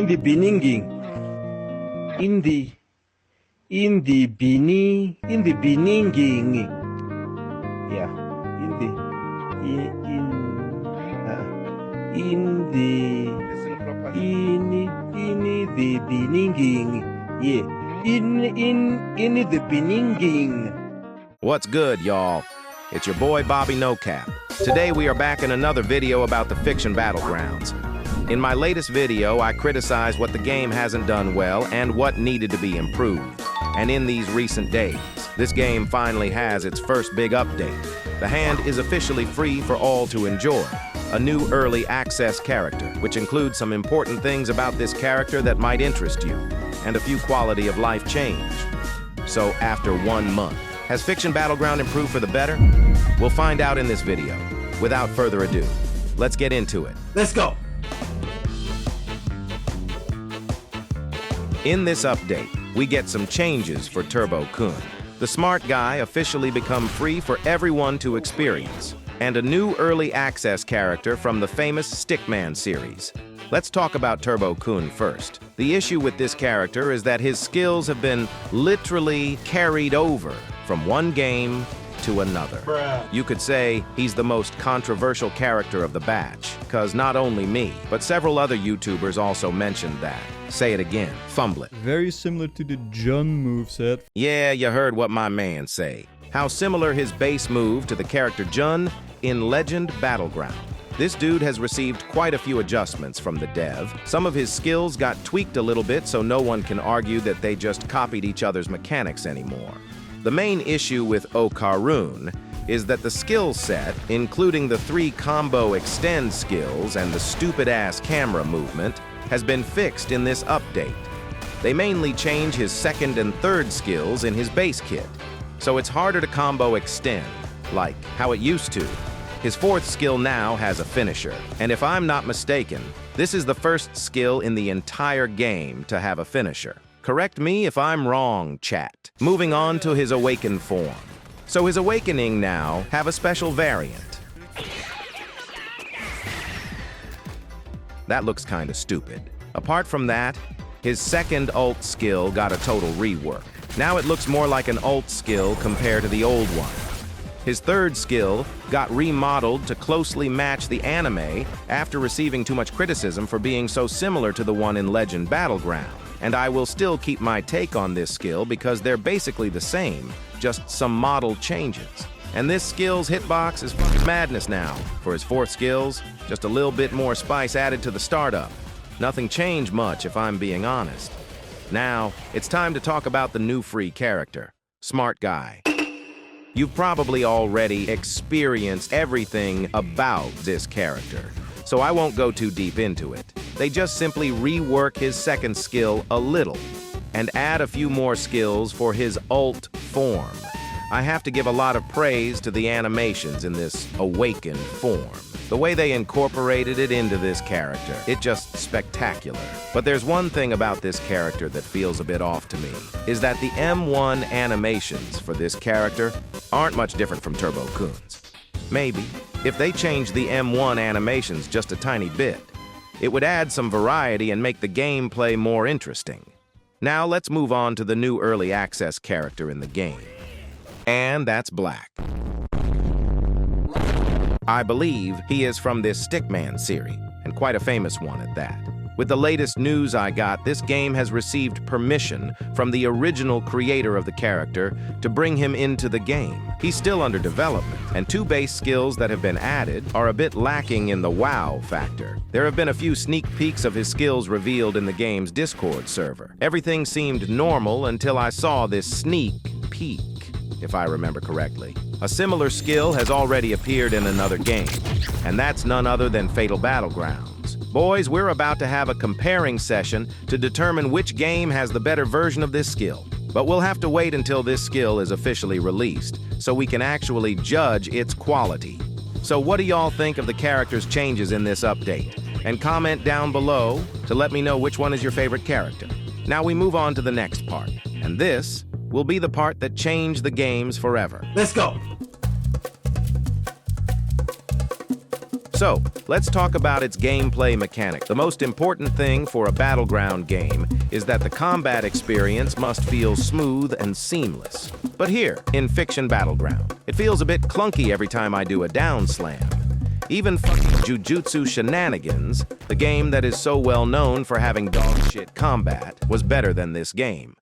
in the beginning, in the beginning, yeah, in the beginning, yeah, in the beginning. What's good, y'all? It's your boy Bobbynocap. Today we are back in another video about the Fiction Battlegrounds. In my latest video, I criticized what the game hasn't done well and what needed to be improved. And in these recent days, this game finally has its first big update. The hand is officially free for all to enjoy. A new early access character, which includes some important things about this character that might interest you, and a few quality of life change. So after 1 month, has Fiction Battleground improved for the better? We'll find out in this video. Without further ado, let's get into it. Let's go. In this update, we get some changes for Turbo-kun. The smart guy officially become free for everyone to experience, and a new early access character from the famous Stickman series. Let's talk about Turbo-kun first. The issue with this character is that his skills have been literally carried over from one game to another. You could say he's the most controversial character of the batch, because not only me, but several other YouTubers also mentioned that. Say it again, fumble it. Very similar to the Jun moveset. Yeah, you heard what my man say. How similar his base move to the character Jun in Legend Battleground. This dude has received quite a few adjustments from the dev. Some of his skills got tweaked a little bit so no one can argue that they just copied each other's mechanics anymore. The main issue with Okarun is that the skill set, including the 3 combo extend skills and the stupid-ass camera movement, has been fixed in this update. They mainly change his 2nd and 3rd skills in his base kit, so it's harder to combo extend, like how it used to. His 4th skill now has a finisher, and if I'm not mistaken, this is the first skill in the entire game to have a finisher. Correct me if I'm wrong, chat. Moving on to his awakened form. So his awakening now have a special variant. That looks kinda stupid. Apart from that, his 2nd ult skill got a total rework. Now it looks more like an ult skill compared to the old one. His 3rd skill got remodeled to closely match the anime after receiving too much criticism for being so similar to the one in Legend Battleground. And I will still keep my take on this skill because they're basically the same, just some model changes. And this skill's hitbox is fucking madness now. For his 4th skills, just a little bit more spice added to the startup. Nothing changed much if I'm being honest. Now, it's time to talk about the new free character, Smart Guy. You've probably already experienced everything about this character, so I won't go too deep into it. They just simply rework his 2nd skill a little and add a few more skills for his ult form. I have to give a lot of praise to the animations in this awakened form. The way they incorporated it into this character, it's just spectacular. But there's one thing about this character that feels a bit off to me, is that the M1 animations for this character aren't much different from Turbo-kun's. Maybe, if they changed the M1 animations just a tiny bit, it would add some variety and make the gameplay more interesting. Now let's move on to the new early access character in the game. And that's Black. I believe he is from this Stickman series, and quite a famous one at that. With the latest news I got, this game has received permission from the original creator of the character to bring him into the game. He's still under development, and 2 base skills that have been added are a bit lacking in the wow factor. There have been a few sneak peeks of his skills revealed in the game's Discord server. Everything seemed normal until I saw this sneak peek, if I remember correctly. A similar skill has already appeared in another game, and that's none other than Fatal Battlegrounds. Boys, we're about to have a comparing session to determine which game has the better version of this skill. But we'll have to wait until this skill is officially released, so we can actually judge its quality. So what do y'all think of the character's changes in this update? And comment down below to let me know which one is your favorite character. Now we move on to the next part, and this will be the part that changed the games forever. Let's go. So, let's talk about its gameplay mechanic. The most important thing for a battleground game is that the combat experience must feel smooth and seamless. But here, in Fiction Battleground, it feels a bit clunky every time I do a down slam. Even fucking Jujutsu Shenanigans, the game that is so well known for having dog shit combat, was better than this game.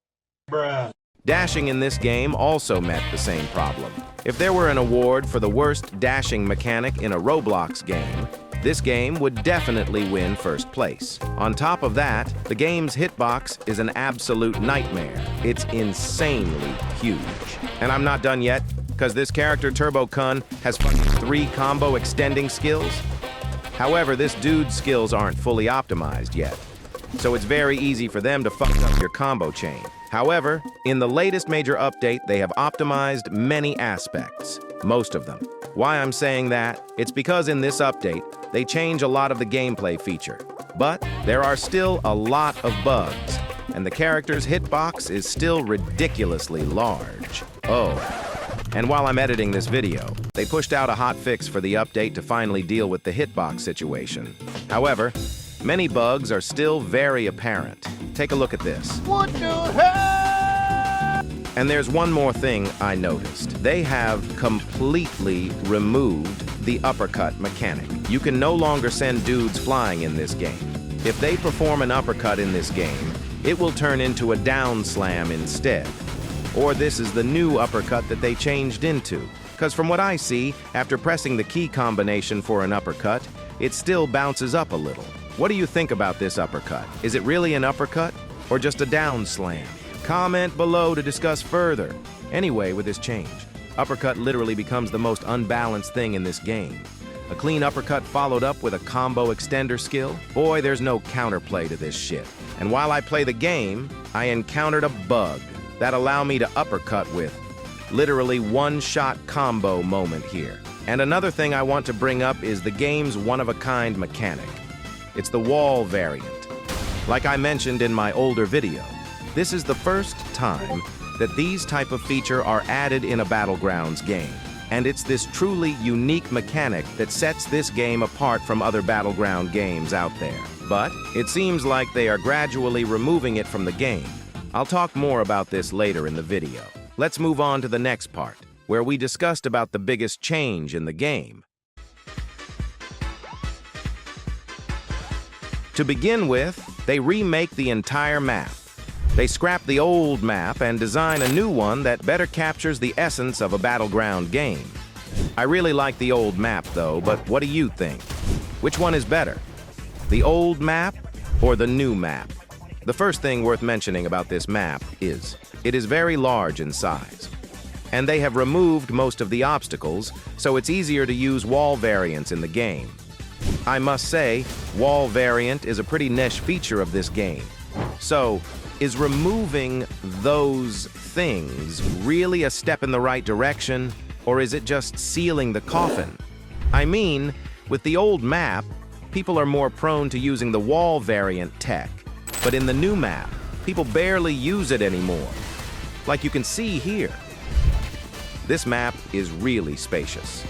Bruh. Dashing in this game also met the same problem. If there were an award for the worst dashing mechanic in a Roblox game, this game would definitely win first place. On top of that, the game's hitbox is an absolute nightmare. It's insanely huge. And I'm not done yet, because this character, Turbo Kun, has fucking 3 combo extending skills. However, this dude's skills aren't fully optimized yet, so it's very easy for them to fuck up your combo chain. However, in the latest major update, they have optimized many aspects, most of them. Why I'm saying that? It's because in this update, they change a lot of the gameplay feature. But there are still a lot of bugs, and the character's hitbox is still ridiculously large. Oh, and while I'm editing this video, they pushed out a hot fix for the update to finally deal with the hitbox situation. However, many bugs are still very apparent. Take a look at this. What the hell? And there's one more thing I noticed. They have completely removed the uppercut mechanic. You can no longer send dudes flying in this game. If they perform an uppercut in this game, it will turn into a down slam instead. Or this is the new uppercut that they changed into. Because from what I see, after pressing the key combination for an uppercut, it still bounces up a little. What do you think about this uppercut? Is it really an uppercut or just a down slam? Comment below to discuss further. Anyway, with this change, uppercut literally becomes the most unbalanced thing in this game. A clean uppercut followed up with a combo extender skill? Boy, there's no counterplay to this shit. And while I play the game, I encountered a bug that allowed me to uppercut with. Literally one-shot combo moment here. And another thing I want to bring up is the game's one-of-a-kind mechanic. It's the wall variant. Like I mentioned in my older video, this is the first time that these type of feature are added in a Battlegrounds game. And it's this truly unique mechanic that sets this game apart from other Battleground games out there. But it seems like they are gradually removing it from the game. I'll talk more about this later in the video. Let's move on to the next part, where we discussed about the biggest change in the game. To begin with, they remake the entire map. They scrap the old map and design a new one that better captures the essence of a Battleground game. I really like the old map though, but what do you think? Which one is better? The old map or the new map? The first thing worth mentioning about this map is, it is very large in size. And they have removed most of the obstacles, so it's easier to use wall variants in the game. I must say, wall variant is a pretty niche feature of this game. So, is removing those things really a step in the right direction, or is it just sealing the coffin? I mean, with the old map, people are more prone to using the wall variant tech, but in the new map, people barely use it anymore. Like you can see here. This map is really spacious,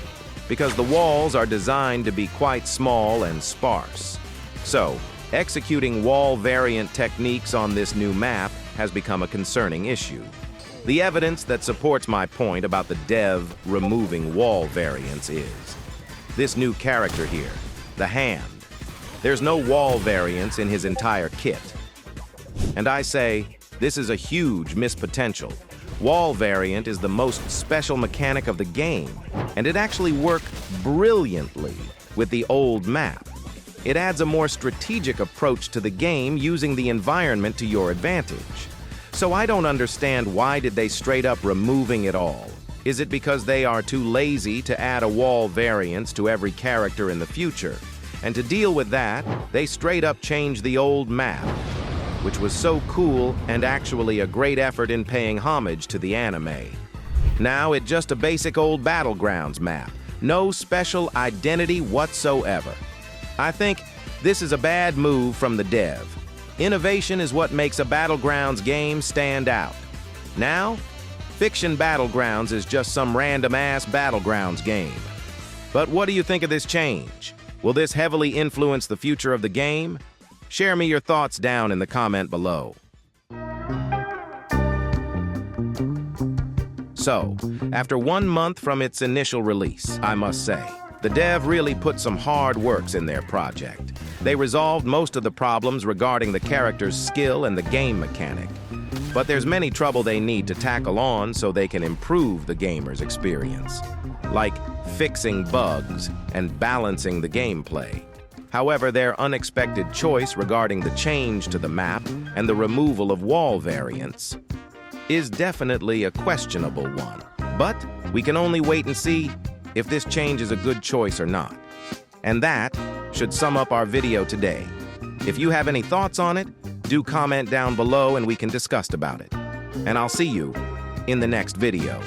because the walls are designed to be quite small and sparse. So, executing wall variant techniques on this new map has become a concerning issue. The evidence that supports my point about the dev removing wall variants is this new character here, the Hand. There's no wall variants in his entire kit. And I say, this is a huge missed potential. Wall variant is the most special mechanic of the game, and it actually worked brilliantly with the old map. It adds a more strategic approach to the game using the environment to your advantage. So I don't understand, why did they straight up removing it all? Is it because they are too lazy to add a wall variance to every character in the future? And to deal with that, they straight up changed the old map, which was so cool and actually a great effort in paying homage to the anime. Now it's just a basic old Battlegrounds map. No special identity whatsoever. I think this is a bad move from the dev. Innovation is what makes a Battlegrounds game stand out. Now, Fiction Battlegrounds is just some random-ass Battlegrounds game. But what do you think of this change? Will this heavily influence the future of the game? Share me your thoughts down in the comment below. So, after 1 month from its initial release, I must say, the dev really put some hard works in their project. They resolved most of the problems regarding the character's skill and the game mechanic. But there's many trouble they need to tackle on so they can improve the gamer's experience, like fixing bugs and balancing the gameplay. However, their unexpected choice regarding the change to the map and the removal of wall variants is definitely a questionable one. But we can only wait and see if this change is a good choice or not. And that should sum up our video today. If you have any thoughts on it, do comment down below and we can discuss about it. And I'll see you in the next video.